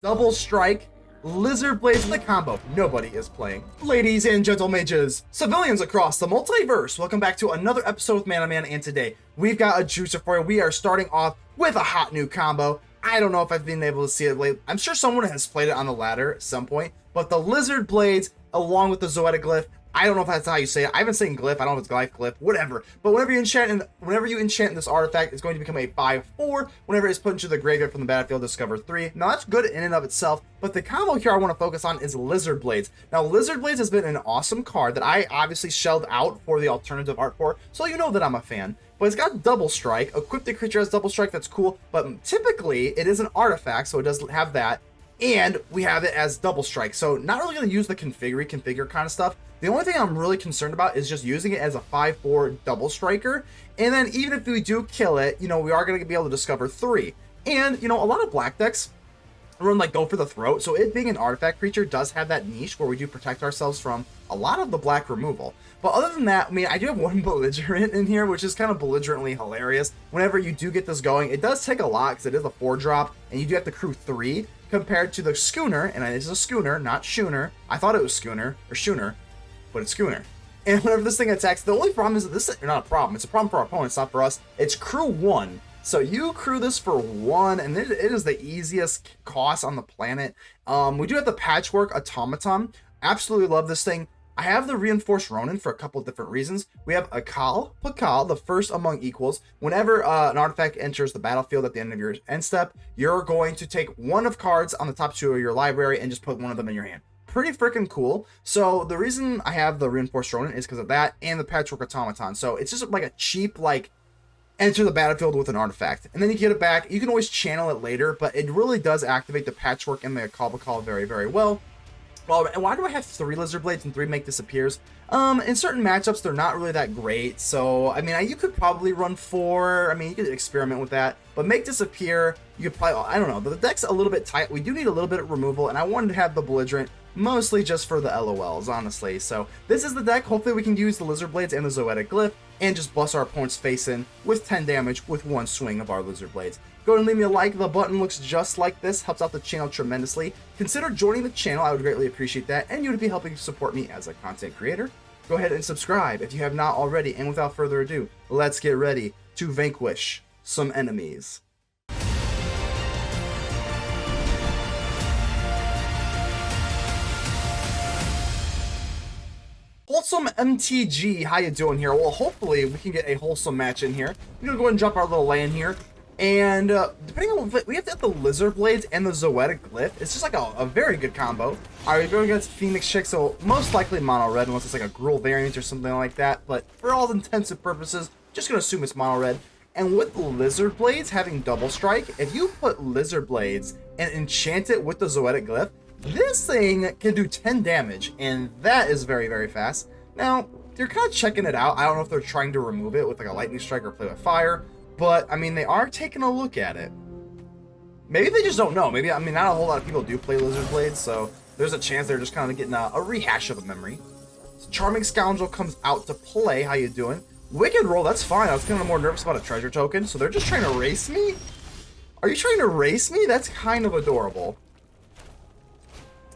Double strike, lizard blades in the combo nobody is playing. Ladies and gentle mages, civilians across the multiverse, welcome back to another episode with Man, and today we've got a juicer for you. We are starting off with a hot new combo. I don't know if I've been able to see it lately. I'm sure someone has played it on the ladder at some point, but the lizard blades along with the Zoetic Glyph, I don't know if that's how you say it. I haven't seen Glyph. I don't know if it's Glyph, whatever. But whenever you enchant this artifact, it's going to become a 5/4. Whenever it's put into the graveyard from the battlefield, discover 3. Now that's good in and of itself, but the combo here I want to focus on is Lizard Blades. Now Lizard Blades has been an awesome card that I obviously shelled out for the alternative art for, so you know that I'm a fan. But it's got double strike. Equip the creature has double strike, that's cool. But typically it is an artifact, so it doesn't have that. And we have it as double strike. So not really going to use the configure kind of stuff. The only thing I'm really concerned about is just using it as a 5/4 double striker. And then even if we do kill it, you know, we are going to be able to discover 3. And, you know, a lot of black decks run like go for the throat. So it being an artifact creature does have that niche where we do protect ourselves from a lot of the black removal. But other than that, I mean, I do have one Belligerent in here, which is kind of belligerently hilarious. Whenever you do get this going, it does take a lot because it is a 4-drop and you do have to crew 3 compared to the Schooner. And it is a Schooner, not Schooner. I thought it was Schooner or Schooner, but it's Schooner. And whenever this thing attacks, the only problem is that this is not a problem. It's a problem for our opponents, not for us. It's crew 1. So you crew this for 1, and it is the easiest cost on the planet. We do have the Patchwork Automaton. Absolutely love this thing. I have the Reinforced Ronin for a couple of different reasons. We have Akal, Pakal, the first among equals. Whenever an artifact enters the battlefield at the end of your end step, you're going to take one of cards on the top 2 of your library and just put one of them in your hand. Pretty freaking cool. So the reason I have the Reinforced Ronin is because of that and the Patchwork Automaton. So it's just like a cheap, like, enter the battlefield with an artifact. And then you get it back. You can always channel it later, but it really does activate the Patchwork and the Akal very, very well. Well, why do I have 3 Lizard Blades and 3 Make Disappears? In certain matchups, they're not really that great. So, I mean, you could probably run 4. I mean, you could experiment with that. But Make Disappear, you could probably, I don't know. The deck's a little bit tight. We do need a little bit of removal, and I wanted to have the Belligerent mostly just for the LOLs, honestly. So, this is the deck. Hopefully, we can use the Lizard Blades and the Zoetic Glyph and just bust our opponent's face in with 10 damage with 1 swing of our Lizard Blades. Go ahead and leave me a like. The button looks just like this. Helps out the channel tremendously. Consider joining the channel. I would greatly appreciate that. And you would be helping support me as a content creator. Go ahead and subscribe if you have not already. And without further ado, let's get ready to vanquish some enemies. Wholesome MTG, how you doing here? Well, hopefully we can get a wholesome match in here. We're gonna go ahead and drop our little land here. And depending on what we have to have the Lizard Blades and the Zoetic Glyph. It's just like a very good combo. Alright, we're going against Phoenix Chick, so most likely mono red unless it's like a Gruul variant or something like that. But for all intents and purposes, just gonna assume it's mono red. And with the Lizard Blades having double strike, if you put Lizard Blades and enchant it with the Zoetic Glyph, this thing can do 10 damage, and that is very, very fast. Now, they're kind of checking it out. I don't know if they're trying to remove it with like a lightning strike or play with fire. But, I mean, they are taking a look at it. Maybe they just don't know. Maybe, I mean, not a whole lot of people do play Lizard Blades, so there's a chance they're just kind of getting a rehash of a memory. So Charming Scoundrel comes out to play. How you doing? Wicked Roll, that's fine. I was kind of more nervous about a treasure token, so they're just trying to race me? Are you trying to race me? That's kind of adorable.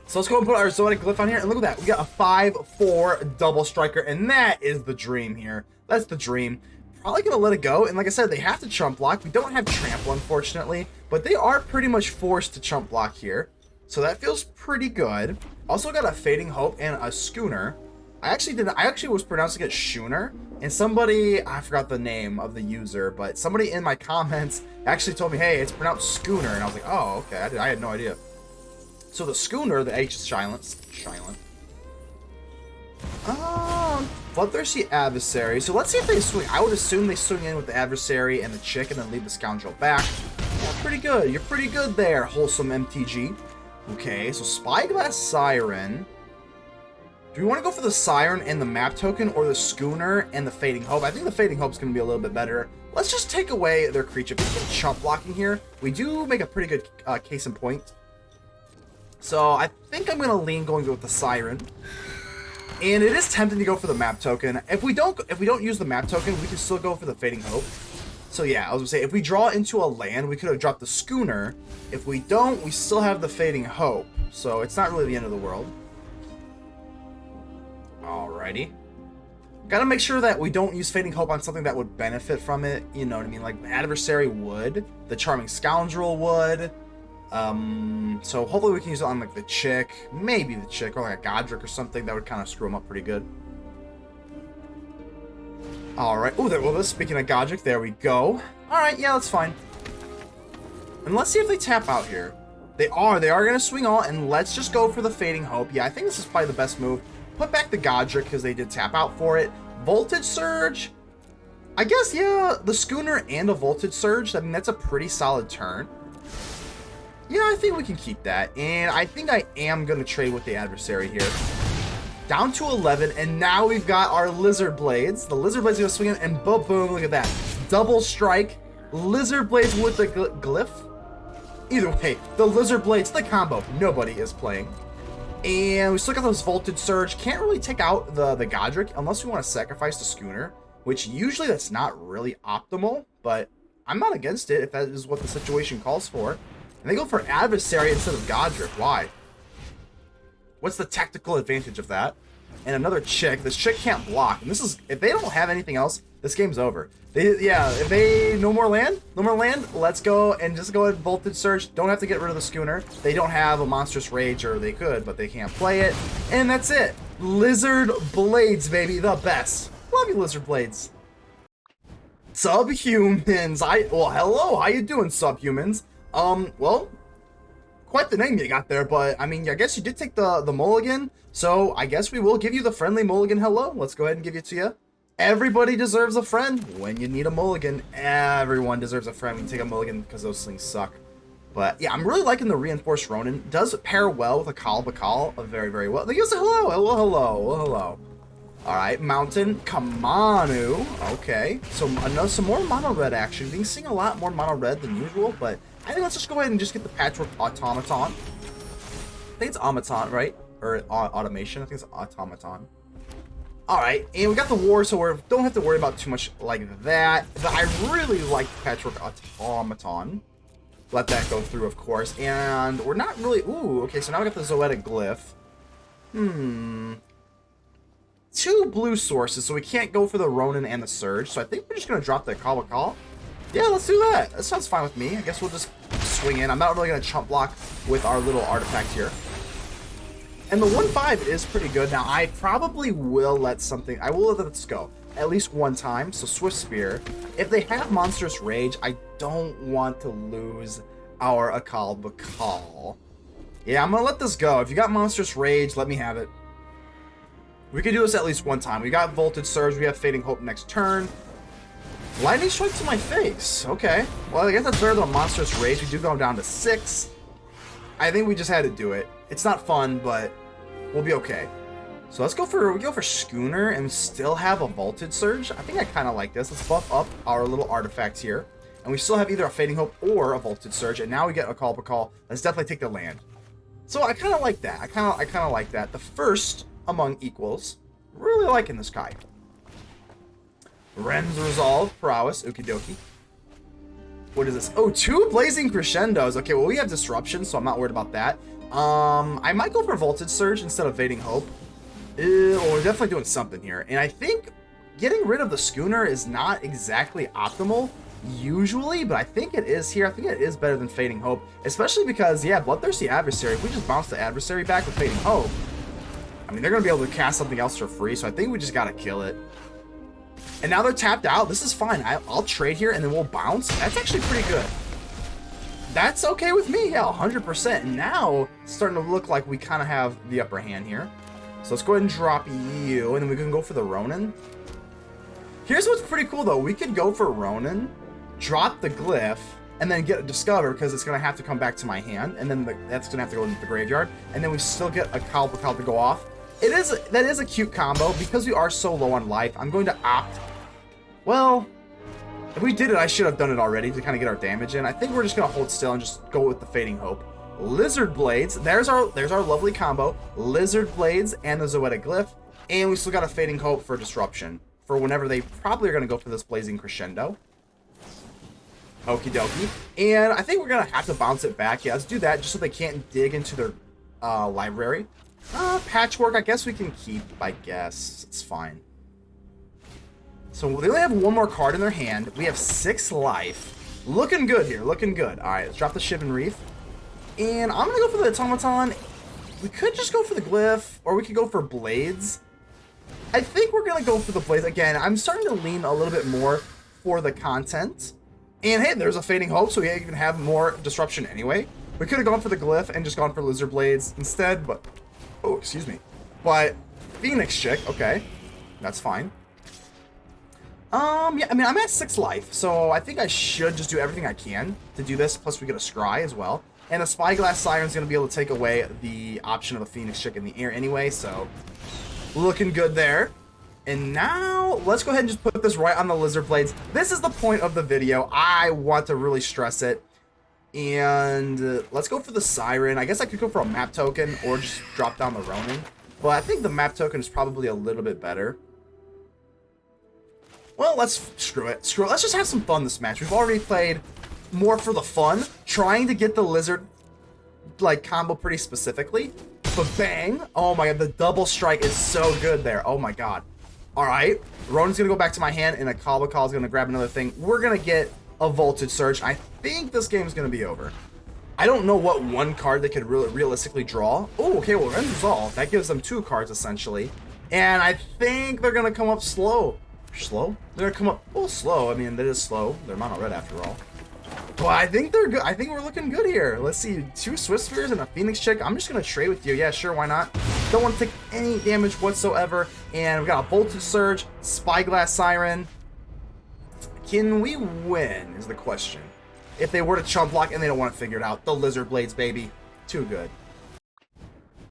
So let's go and put our Zoetic Glyph on here, and look at that. We got a 5/4 double striker, and that is the dream here. That's the dream. Probably gonna let it go, and like I said, they have to chump block. We don't have trample, unfortunately, but they are pretty much forced to chump block here, so that feels pretty good. Also got a Fading Hope and a Schooner. I actually was pronouncing it Schooner, and somebody, I forgot the name of the user, but somebody in my comments actually told me, hey, it's pronounced Schooner, and I was like, oh, okay, I had no idea. So the Schooner, the H is silent. Bloodthirsty Adversary. So let's see if they swing. I would assume they swing in with the Adversary and the Chick and then leave the Scoundrel back. Yeah, pretty good. You're pretty good there, wholesome MTG. Okay, so Spyglass Siren. Do we want to go for the Siren and the map token or the Schooner and the Fading Hope? I think the Fading Hope is going to be a little bit better. Let's just take away their creature. If we can chump blocking here, we do make a pretty good case in point. So I think I'm going to lean going with the Siren. And it is tempting to go for the map token. If we don't use the map token, we can still go for the Fading Hope. So yeah, I was gonna say, if we draw into a land, we could have dropped the Schooner. If we don't, we still have the Fading Hope. So it's not really the end of the world. Alrighty. Gotta make sure that we don't use Fading Hope on something that would benefit from it. You know what I mean? Like, the Adversary would. The Charming Scoundrel would. So hopefully we can use it on, like, the Chick. Maybe the Chick, or like a Godric or something. That would kind of screw him up pretty good. Alright. Oh, well, speaking of Godric, there we go. Alright, yeah, that's fine. And let's see if they tap out here. They are going to swing all, and let's just go for the Fading Hope. Yeah, I think this is probably the best move. Put back the Godric, because they did tap out for it. Voltage Surge. I guess, yeah, the Schooner and a Voltage Surge. I mean, that's a pretty solid turn. Yeah, I think we can keep that. And I think I am going to trade with the Adversary here. Down to 11, and now we've got our Lizard Blades. The Lizard Blades are going to swing in, and boom, boom, look at that. Double strike. Lizard Blades with the Glyph. Either way, the Lizard Blades, the combo, nobody is playing. And we still got those Voltage Surge. Can't really take out the Godric unless we want to sacrifice the Schooner, which usually that's not really optimal, but I'm not against it if that is what the situation calls for. And they go for Adversary instead of Godric. Why? What's the tactical advantage of that? And another Chick. This Chick can't block. And this is, if they don't have anything else, this game's over. If they, no more land, let's go and just go ahead and Voltage Surge. Don't have to get rid of the Schooner. They don't have a Monstrous Rage, or they could, but they can't play it. And that's it. Lizard Blades, baby, the best. Love you, Lizard Blades. Subhumans. Well, hello, how you doing, Subhumans? Well, quite the name you got there, but I mean, I guess you did take the mulligan, so I guess we will give you the friendly mulligan hello. Let's go ahead and give it to you. Everybody deserves a friend when you need a mulligan. Everyone deserves a friend when you take a mulligan, because those things suck. But yeah, I'm really liking the Reinforced Ronin. It does pair well with Pakal very, very well. They use a hello, hello. All right, Mountain Kamanu. Okay, so some more mono red action. Being seeing a lot more mono red than usual, but I think let's just go ahead and just get the Patchwork Automaton. I think it's Automaton, right? Or Automation. I think it's Automaton. Alright, and we got the War, so we don't have to worry about too much like that. But I really like the Patchwork Automaton. Let that go through, of course. And we're not really... Ooh, okay, so now we got the Zoetic Glyph. 2 blue sources, so we can't go for the Ronin and the Surge. So I think we're just going to drop the Akal. Yeah, let's do that. That sounds fine with me. I guess we'll just swing in. I'm not really going to chump block with our little artifact here. And the 1/5 is pretty good. Now, I probably will let something... I will let this go at least one time. So, Swift Spear. If they have Monstrous Rage, I don't want to lose our Pakal. Yeah, I'm going to let this go. If you got Monstrous Rage, let me have it. We can do this at least one time. We got Voltage Surge. We have Fading Hope next turn. Lightning Strike to my face. Okay. Well, I guess that's better than a Monstrous Rage. We do go down to 6. I think we just had to do it. It's not fun, but we'll be okay. So let's go for Schooner and still have a Voltage Surge. I think I kind of like this. Let's buff up our little artifacts here. And we still have either a Fading Hope or a Voltage Surge. And now we get a Pakal. Let's definitely take the land. So I kind of like that. I kind of like that. The first among equals. Really liking this guy. Ren's Resolve, Prowess, okie dokie. What is this? Oh, 2 Blazing Crescendos. Okay, well, we have Disruption, so I'm not worried about that. I might go for Voltage Surge instead of Fading Hope. Well, we're definitely doing something here. And I think getting rid of the Schooner is not exactly optimal, usually, but I think it is here. I think it is better than Fading Hope, especially because, yeah, Bloodthirsty Adversary, if we just bounce the Adversary back with Fading Hope, I mean, they're going to be able to cast something else for free, so I think we just got to kill it. And now they're tapped out. This is fine. I'll trade here, and then we'll bounce. That's actually pretty good. That's okay with me. Yeah, 100%. And now it's starting to look like we kind of have the upper hand here. So let's go ahead and drop you, and then we can go for the Ronin. Here's what's pretty cool, though. We could go for Ronin, drop the Glyph, and then get a Discover, because it's going to have to come back to my hand, and then that's going to have to go into the graveyard, and then we still get a Pakal to go off. That is a cute combo. Because we are so low on life, I'm going to opt... Well, if we did it, I should have done it already to kind of get our damage in. I think we're just going to hold still and just go with the Fading Hope. Lizard Blades. There's our lovely combo. Lizard Blades and the Zoetic Glyph. And we still got a Fading Hope for Disruption. For whenever they probably are going to go for this Blazing Crescendo. Okie dokie. And I think we're going to have to bounce it back. Yeah, let's do that just so they can't dig into their library. Patchwork, I guess we can keep, I guess. It's fine. So they only have one more card in their hand. We have 6 life. Looking good here, looking good. All right, let's drop the Shivan Reef. And I'm going to go for the Automaton. We could just go for the Glyph, or we could go for Blades. I think we're going to go for the Blades. Again, I'm starting to lean a little bit more for the content. And hey, there's a Fading Hope, so we even have more disruption anyway. We could have gone for the Glyph and just gone for Lizard Blades instead, but... Oh, excuse me. But Phoenix Chick, okay. That's fine. Yeah, I mean, I'm at 6 life, so I think I should just do everything I can to do this. Plus, we get a Scry as well. And a Spyglass Siren is going to be able to take away the option of a Phoenix Chick in the air anyway, so... Looking good there. And now, let's go ahead and just put this right on the Lizard Blades. This is the point of the video. I want to really stress it. And let's go for the Siren. I guess I could go for a map token or just drop down the Ronin. But I think the map token is probably a little bit better. Well, let's screw it. Screw it. Let's just have some fun this match. We've already played more for the fun, trying to get the Lizard like combo pretty specifically. But bang! Oh my god, the double strike is so good there. Oh my god. Alright, Ronin's gonna go back to my hand, and Akal is gonna grab another thing. We're gonna get a Voltage Surge. I think this game's gonna be over. I don't know what one card they could realistically draw. Oh, okay, well, Rend Resolve. That gives them 2 cards, essentially. And I think they're gonna come up slow. Slow? They're gonna come up, well, slow. I mean, that is slow. They're mono red after all. But I think they're good. I think we're looking good here. Let's see, 2 Swift Spheres and a Phoenix Chick. I'm just gonna trade with you. Yeah, sure, why not? Don't want to take any damage whatsoever. And we got a Voltage Surge, Spyglass Siren. Can we win, is the question. If they were to chump block and they don't want to figure it out. The Lizard Blades, baby. Too good.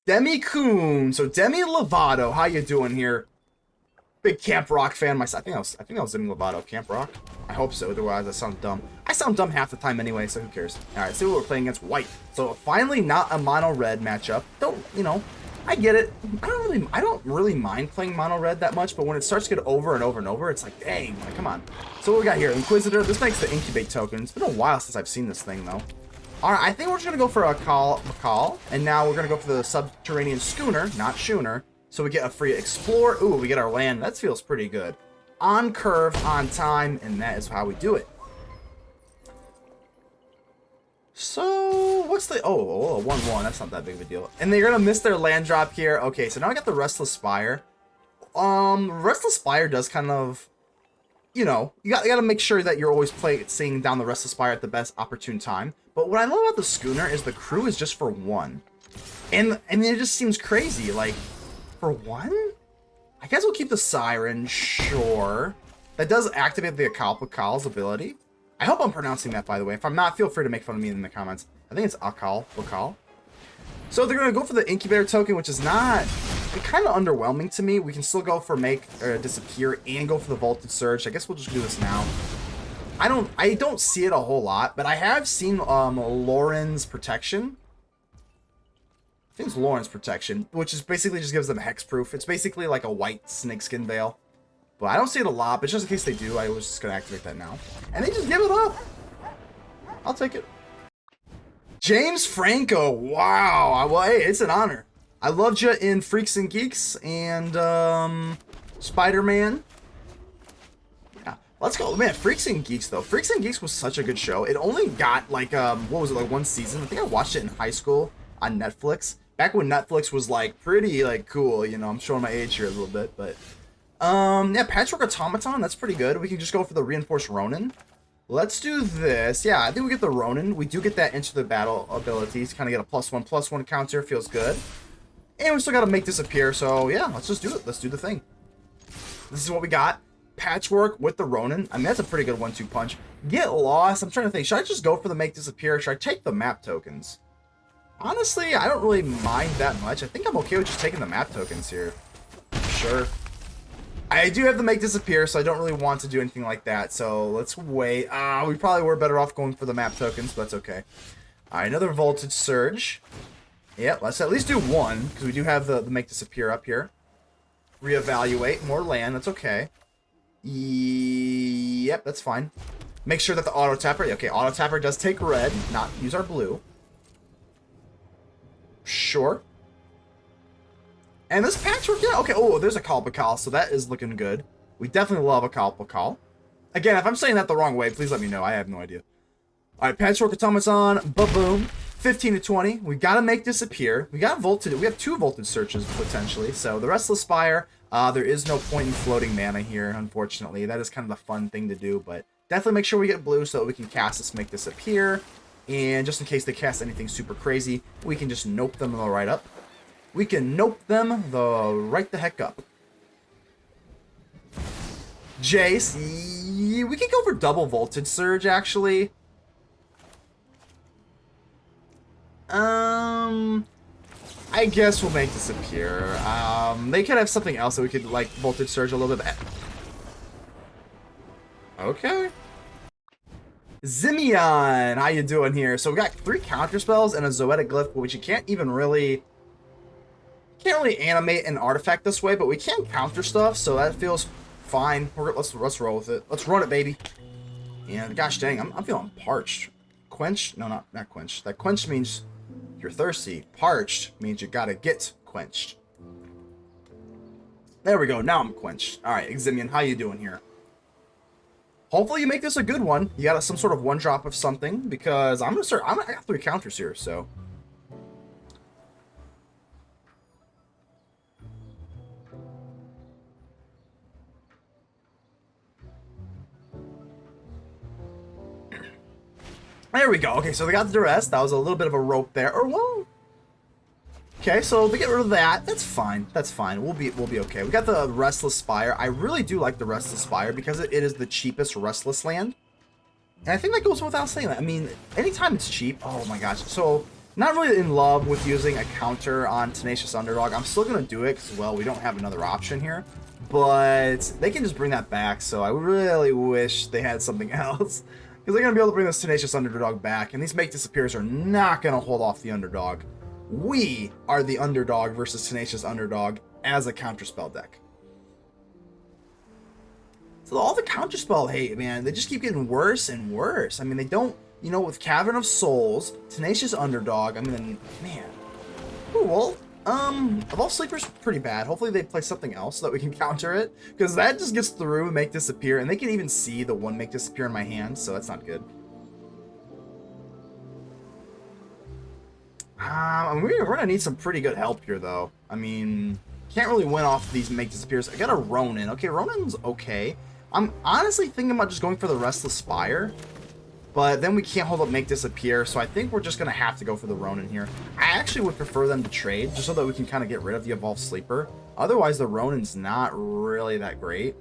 Demi Coon. So Demi Lovato, how you doing here? Big Camp Rock fan myself. I think I was Demi Lovato, Camp Rock. I hope so, otherwise I sound dumb. I sound dumb half the time anyway, so who cares? Alright, see what we're playing against White. So finally not a mono red matchup. Don't, you know, I get it. I don't really mind playing mono red that much, but when it starts to get over and over and over, it's like, dang, like, come on. So what we got here? Inquisitor. This makes the incubate token. It's been a while since I've seen this thing though. Alright, I think we're just gonna go for a Pakal, and now we're gonna go for the Subterranean Schooner, not Schooner. So we get a free Explore. Ooh, we get our land. That feels pretty good. On curve, on time, and that is how we do it. So, what's the... Oh, a 1-1. That's not that big of a deal. And they're going to miss their land drop here. Okay, so now I got the Restless Spire. Restless Spire does kind of... You know, you got to make sure that you're always seeing down the Restless Spire at the best opportune time. But what I love about the Schooner is the crew is just for 1. And it just seems crazy. Like, for 1? I guess we'll keep the Siren, sure. That does activate the Pakal's ability. I hope I'm pronouncing that, by the way. If I'm not, feel free to make fun of me in the comments. I think it's Pakal. So they're going to go for the Incubator token, which is not... kind of underwhelming to me. We can still go for Make Disappear and go for the Voltage Surge. I guess we'll just do this now. I don't see it a whole lot, but I have seen Lauren's Protection. I think it's Lauren's Protection, which is basically just gives them hexproof. It's basically like a white snakeskin veil. But I don't see it a lot, but just in case they do, I was just going to activate that now. And they just give it up. I'll take it. James Franco. Wow. Well, hey, it's an honor. I loved you in Freaks and Geeks and Spider-Man. Yeah, let's go. Man, Freaks and Geeks, though. Freaks and Geeks was such a good show. It only got, like, what was it, like 1 season? I think I watched it in high school on Netflix. Back when Netflix was, like, pretty, like, cool. You know, I'm showing my age here a little bit, but... yeah, Patchwork Automaton, that's pretty good. We can just go for the Reinforced Ronin. Let's do this. Yeah, I think we get the Ronin. We do get that Into the Battle abilities. Kind of get a +1/+1 counter. Feels good. And we still got to Make Disappear, so yeah, let's just do it. Let's do the thing. This is what we got. Patchwork with the Ronin. I mean, that's a pretty good 1-2 punch. Get Lost. I'm trying to think. Should I just go for the Make Disappear? Should I take the map tokens? Honestly, I don't really mind that much. I think I'm okay with just taking the map tokens here. Sure. I do have the Make Disappear, so I don't really want to do anything like that. So let's wait. We probably were better off going for the map tokens, but that's okay. All right, another Voltage Surge. Yeah, let's at least do 1, because we do have the Make Disappear up here. Reevaluate, more land, that's okay. Yep, that's fine. Make sure that the auto tapper, okay, auto tapper does take red, not use our blue. Sure. And this patchwork, yeah, okay. Oh, there's a Pakal, so that is looking good. We definitely love a Pakal. Again, if I'm saying that the wrong way, please let me know. I have no idea. All right, Patchwork Automaton, ba-boom. 15 to 20. We got to make disappear. We got volted. We have 2 voltage searches potentially. So the Restless Spire, there is no point in floating mana here, unfortunately. That is kind of the fun thing to do, but definitely make sure we get blue so that we can cast this, make disappear. And just in case they cast anything super crazy, we can just nope them the right up. We can nope them the right the heck up. Jace, we can go for double voltage surge actually. I guess we'll make disappear. They could have something else that we could like voltage surge a little bit. Okay. Zimeon, how you doing here? So we got 3 counter spells and a Zoetic Glyph, which you can't really animate an artifact this way, but we can counter stuff, so that feels fine. Let's roll with it. Let's run it, baby. And gosh dang, I'm feeling parched. Quench? No, not quench. That quench means you're thirsty. Parched means you gotta get quenched. There we go. Now I'm quenched. All right, Zimeon, how you doing here? Hopefully you make this a good one. You got some sort of 1-drop of something, because I got 3 counters here, so. There we go. Okay, so they got the duress. That was a little bit of a rope there. Or whoa. Okay, so they get rid of that. That's fine. That's fine. We'll be okay. We got the Restless Spire. I really do like the Restless Spire because it is the cheapest Restless land. And I think that goes without saying that. I mean, anytime it's cheap. Oh my gosh. So, not really in love with using a counter on Tenacious Underdog. I'm still going to do it because, well, we don't have another option here. But they can just bring that back. So, I really wish they had something else. Because they're going to be able to bring this Tenacious Underdog back. And these Make Disappears are not going to hold off the Underdog. We are the Underdog versus Tenacious Underdog as a counterspell deck. So all the counterspell hate, man, they just keep getting worse and worse. I mean, they don't, you know, with Cavern of Souls, Tenacious Underdog, I mean, man. Ooh, well, Evolve Sleeper's pretty bad. Hopefully they play something else so that we can counter it. Because that just gets through and Make Disappear. And they can even see the 1 Make Disappear in my hand, so that's not good. We're going to need some pretty good help here, though. I mean, can't really win off these Make Disappears. I got a Ronin. Okay, Ronin's okay. I'm honestly thinking about just going for the Restless Spire. But then we can't hold up Make Disappear, so I think we're just going to have to go for the Ronin here. I actually would prefer them to trade, just so that we can kind of get rid of the Evolved Sleeper. Otherwise, the Ronin's not really that great.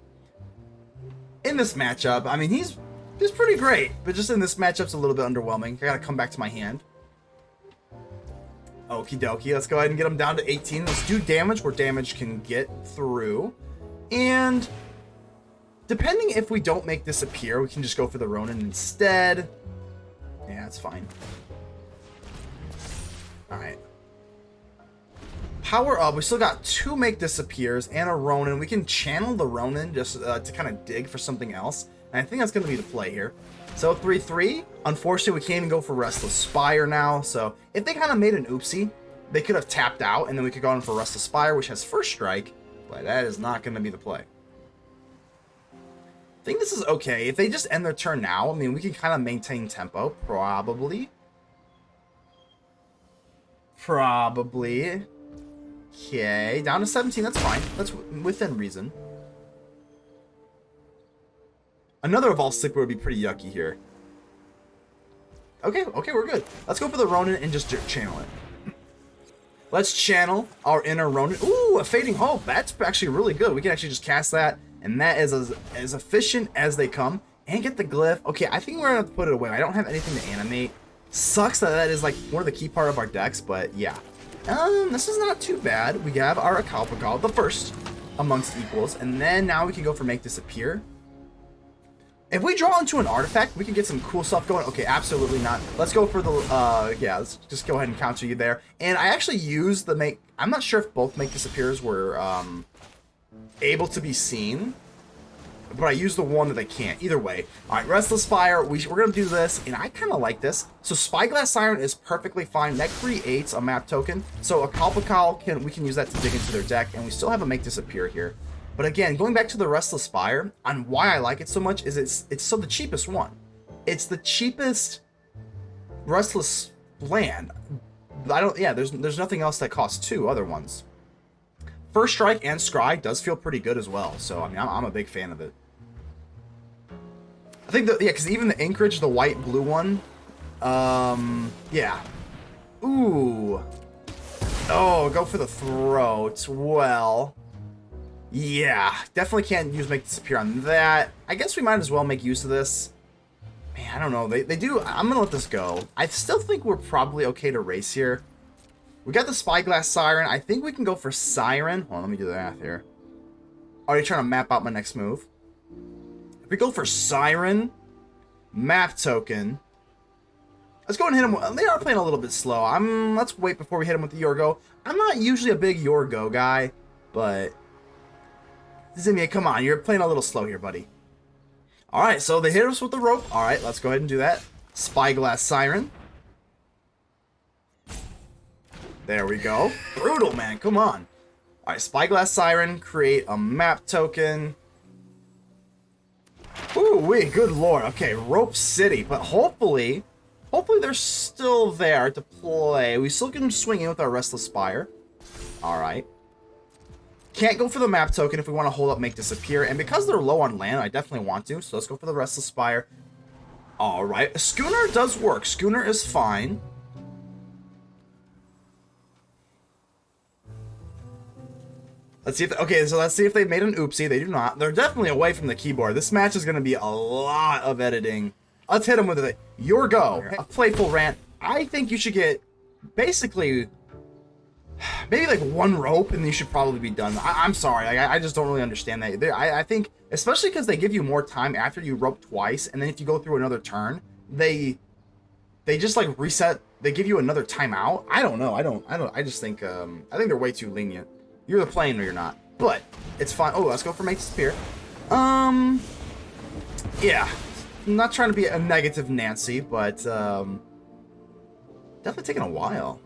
In this matchup, I mean, he's pretty great. But just in this matchup's a little bit underwhelming. I got to come back to my hand. Okie dokie, let's go ahead and get him down to 18. Let's do damage where damage can get through. And depending if we don't Make Disappear, we can just go for the Ronin instead. Yeah, that's fine. Alright. Power up. We still got 2 Make Disappears and a Ronin. We can channel the Ronin just to kind of dig for something else. And I think that's going to be the play here. So 3-3. Unfortunately, we can't even go for Restless Spire now. So if they kind of made an oopsie, they could have tapped out, and then we could go on for Restless Spire, which has first strike. But that is not going to be the play. I think this is okay. If they just end their turn now, I mean, we can kind of maintain tempo, probably. Probably. Okay, down to 17, that's fine. That's within reason. Another Evolved Sleeper would be pretty yucky here. Okay, we're good. Let's go for the Ronin and just channel it. Let's channel our inner Ronin. Ooh, a Fading Hope. That's actually really good. We can actually just cast that, and that is as efficient as they come. And get the Glyph. Okay, I think we're going to have to put it away. I don't have anything to animate. Sucks that is like one of the key part of our decks, but yeah. This is not too bad. We have our Pakal, the first amongst equals, and then now we can go for Make Disappear. If we draw into an artifact, we can get some cool stuff going. Okay, absolutely not. Let's go for the, yeah, let's just go ahead and counter you there. And I actually used the Make, I'm not sure if both Make Disappears were able to be seen. but I use the one that they can't. Either way. All right, Restless Spire. We're going to do this, and I kind of like this. So Spyglass Siren is perfectly fine. That creates a map token. So Pakal, we can use that to dig into their deck, and we still have a Make Disappear here. But again, going back to the Restless Spire, on why I like it so much is it's so the cheapest one. It's the cheapest Restless land. There's nothing else that costs 2 other ones. First Strike and Scry does feel pretty good as well, so I mean, I'm a big fan of it. I think because even the Anchorage, the white-blue one, yeah. Ooh. Oh, go for the throat. Well, yeah, definitely can't use Make Disappear on that. I guess we might as well make use of this. Man, I don't know. They do. I'm gonna let this go. I still think we're probably okay to race here. We got the Spyglass Siren. I think we can go for Siren. Hold on, let me do the math here. Already trying to map out my next move. If we go for Siren, map token. Let's go and hit them. They are playing a little bit slow. Let's wait before we hit them with the Yorgo. I'm not usually a big Yorgo guy, but Zimia, come on, you're playing a little slow here, buddy. All right, so they hit us with the rope. All right, let's go ahead and do that. Spyglass Siren. There we go. Brutal, man. Come on. All right, Spyglass Siren. Create a map token. Ooh, wait, good lord. Okay, Rope City. But hopefully they're still there to play. We still can swing in with our Restless Spire. All right. Can't go for the map token if we want to hold up Make Disappear. And because they're low on land, I definitely want to. So let's go for the Restless Spire. All right. Schooner does work. Schooner is fine. Let's see if let's see if they made an oopsie. They do not. They're definitely away from the keyboard. This match is going to be a lot of editing. Let's hit them with it. Your go. A playful rant. I think you should get basically maybe like 1 rope, and you should probably be done. I'm sorry. I just don't really understand that. I think, especially because they give you more time after you rope twice, and then if you go through another turn, they just like reset. They give you another timeout. I don't know. I just think I think they're way too lenient. You're the playing or you're not. But it's fine. Oh, let's go for Make Disappear. Yeah. I'm not trying to be a negative Nancy, but definitely taking a while.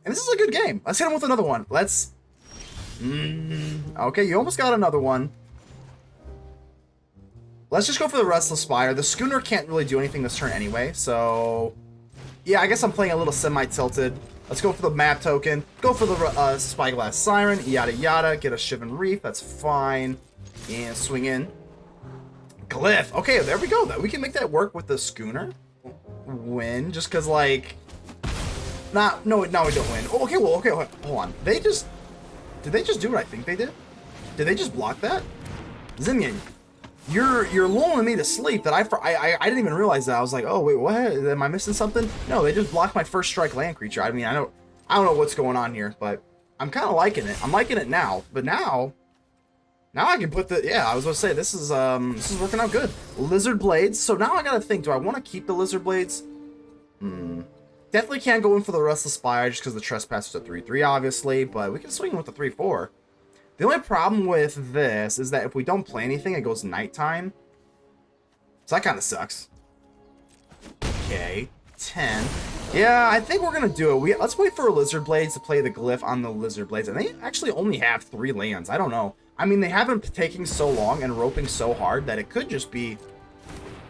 And this is a good game. Let's hit him with another one. Let's... okay, you almost got another one. Let's just go for the Restless Spire. The Schooner can't really do anything this turn anyway, so... yeah, I guess I'm playing a little semi-tilted. Let's go for the map token. Go for the Spyglass Siren. Yada yada. Get a Shivan Reef. That's fine. And swing in. Glyph. Okay, there we go. We can make that work with the Schooner. Win. Just because, like... no, we don't win. Oh, okay, well, okay, hold on. Did they just do what I think they did? Did they just block that? Zimian, you're lulling me to sleep that I didn't even realize that. I was like, oh, wait, what? Am I missing something? No, they just blocked my first strike land creature. I mean, I don't know what's going on here, but I'm kind of liking it. I'm liking it now, but now I can put the, yeah, I was going to say, this is working out good. Lizard Blades. So now I got to think, do I want to keep the Lizard Blades? Definitely can't go in for the Restless Spire just because the Trespasser's a 3/3, obviously, but we can swing with the 3/4. The only problem with this is that if we don't play anything, it goes nighttime. So that kind of sucks. Okay, 10. Yeah, I think we're going to do it. Let's wait for Lizard Blades to play the Glyph on the Lizard Blades. And they actually only have 3 lands. I don't know. I mean, they haven't taking so long and roping so hard that it could just be...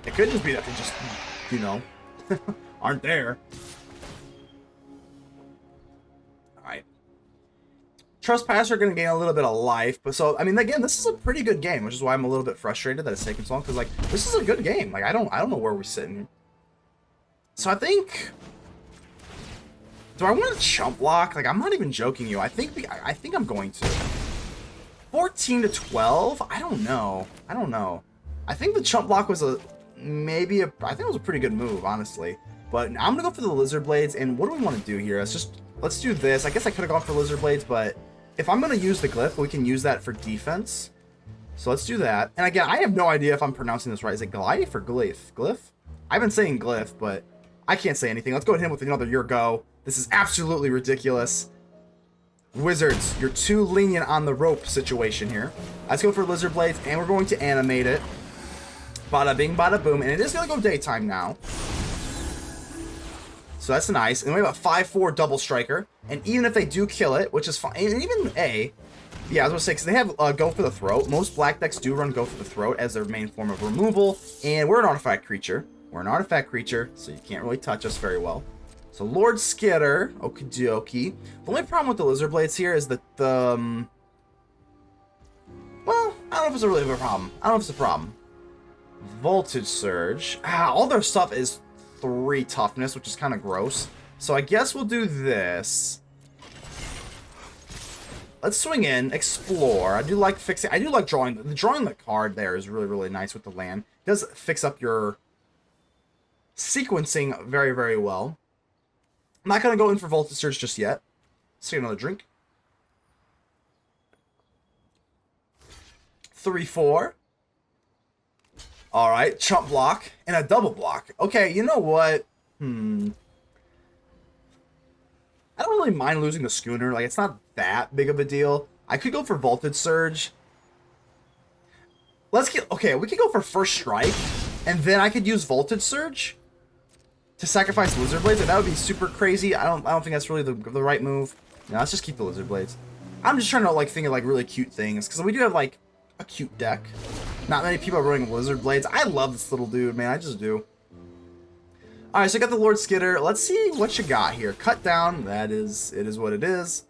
it could just be that they just, you know, aren't there. Trespasser are going to gain a little bit of life, but so, I mean, again, this is a pretty good game, which is why I'm a little bit frustrated that it's taking so long, because, like, this is a good game. Like, I don't know where we're sitting. So I think... do I want to chump block? Like, I'm not even joking you. I think I'm going to. 14 to 12? I don't know. I think the chump block was I think it was a pretty good move, honestly. But I'm going to go for the Lizard Blades, and what do we want to do here? Let's do this. I guess I could have gone for Lizard Blades, but if I'm going to use the Glyph, we can use that for defense. So let's do that. And again, I have no idea if I'm pronouncing this right. Is it Glyph or Glyph? Glyph? I've been saying Glyph, but I can't say anything. Let's go ahead and hit him with another Your Go. This is absolutely ridiculous. Wizards, you're too lenient on the rope situation here. Let's go for Lizard Blades, and we're going to animate it. Bada bing, bada boom, and it is going to go daytime now. So that's nice. And we have a 5/4 double striker. And even if they do kill it, which is fine, and even yeah, I was going to say, because they have Go for the Throat. Most black decks do run Go for the Throat as their main form of removal. And we're an artifact creature. We're an artifact creature, so you can't really touch us very well. So Lord Skitter, okie dokie. The only problem with the Lizard Blades here is that the, well, I don't know if it's really a problem. I don't know if it's a problem. Voltage Surge. All their stuff is 3 toughness, which is kind of gross. So I guess we'll do this. Let's swing in, explore. I do like fixing. I do like drawing. Drawing the card there is really, really nice with the land. It does fix up your sequencing very, very well. I'm not gonna go in for Voltage Surge just yet. Let's take another drink. 3/4. All right, chump block and a double block. Okay, you know what? I don't really mind losing the Schooner. Like, it's not that big of a deal. I could go for Voltage Surge. Okay, we could go for First Strike, and then I could use Voltage Surge to sacrifice Lizard Blades. Like, that would be super crazy. I don't think that's really the right move. No, let's just keep the Lizard Blades. I'm just trying to like think of like really cute things, because we do have like a cute deck. Not many people are running Lizard Blades. I love this little dude, man. I just do. Alright, so I got the Lord Skitter. Let's see what you got here. Cut down. It is what it is.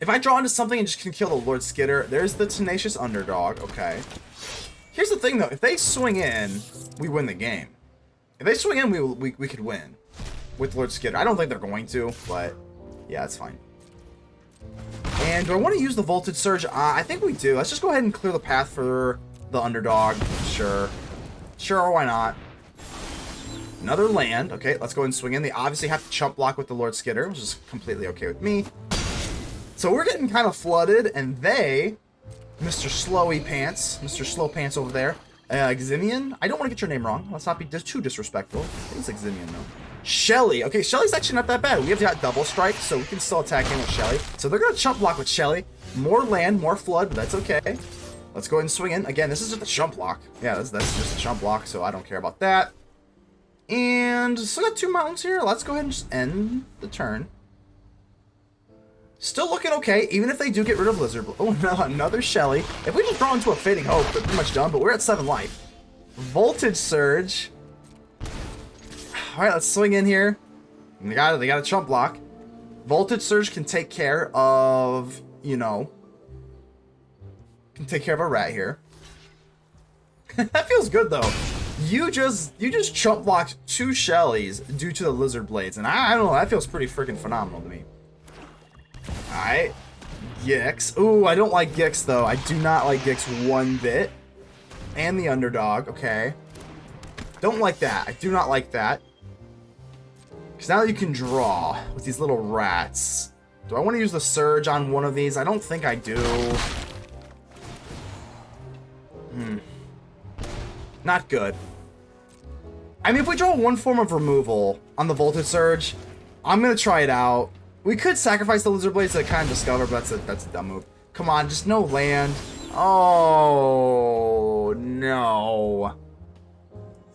If I draw into something and just can kill the Lord Skitter, there's the Tenacious Underdog. Okay. Here's the thing, though. If they swing in, we win the game. If they swing in, we could win with Lord Skitter. I don't think they're going to, but yeah, it's fine. And do I want to use the Voltage Surge? I think we do. Let's just go ahead and clear the path for the Underdog. Sure. Sure, why not? Another land. Okay, let's go ahead and swing in. They obviously have to chump block with the Lord Skitter, which is completely okay with me. So we're getting kind of flooded, and they, Mr. Slowy Pants, Mr. Slow Pants over there, Eximian? I don't want to get your name wrong. Let's not be too disrespectful. I think it's Eximian, though. Shelly. Okay, Shelly's actually not that bad. We have got double strike, so we can still attack in with Shelly. So they're going to chump block with Shelly. More land, more flood, but that's okay. Let's go ahead and swing in. Again, this is just a chump block. Yeah, that's just a chump block, so I don't care about that. And still got 2 mountains here. Let's go ahead and just end the turn. Still looking okay, even if they do get rid of Lizard. Oh, no, another Shelly. If we just draw into a Fading Hope, they're pretty much done, but we're at 7 life. Voltage Surge. All right, let's swing in here. They got a chump block. Voltage Surge can take care of, you know, can take care of a rat here. That feels good though. You just chump blocked 2 Shellys due to the Lizard Blades, and I don't know, that feels pretty freaking phenomenal to me. All right, Gix. Ooh, I don't like Gix though. I do not like Gix one bit. And the Underdog. Okay. Don't like that. I do not like that. Because now you can draw with these little rats. Do I want to use the Surge on one of these? I don't think I do. Not good. I mean, if we draw one form of removal on the Voltage Surge, I'm going to try it out. We could sacrifice the Lizard Blades to kind of discover, but that's a dumb move. Come on, just no land. Oh, no.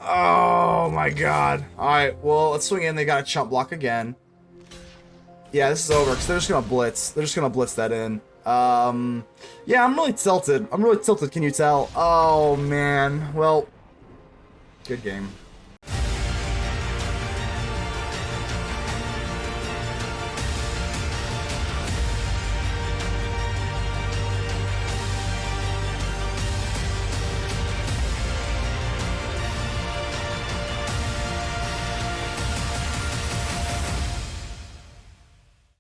Oh, my God. All right, well, let's swing in. They got a chump block again. Yeah, this is over, because they're just going to blitz. They're just going to blitz that in. Yeah, I'm really tilted. I'm really tilted, can you tell? Oh, man. Well, good game.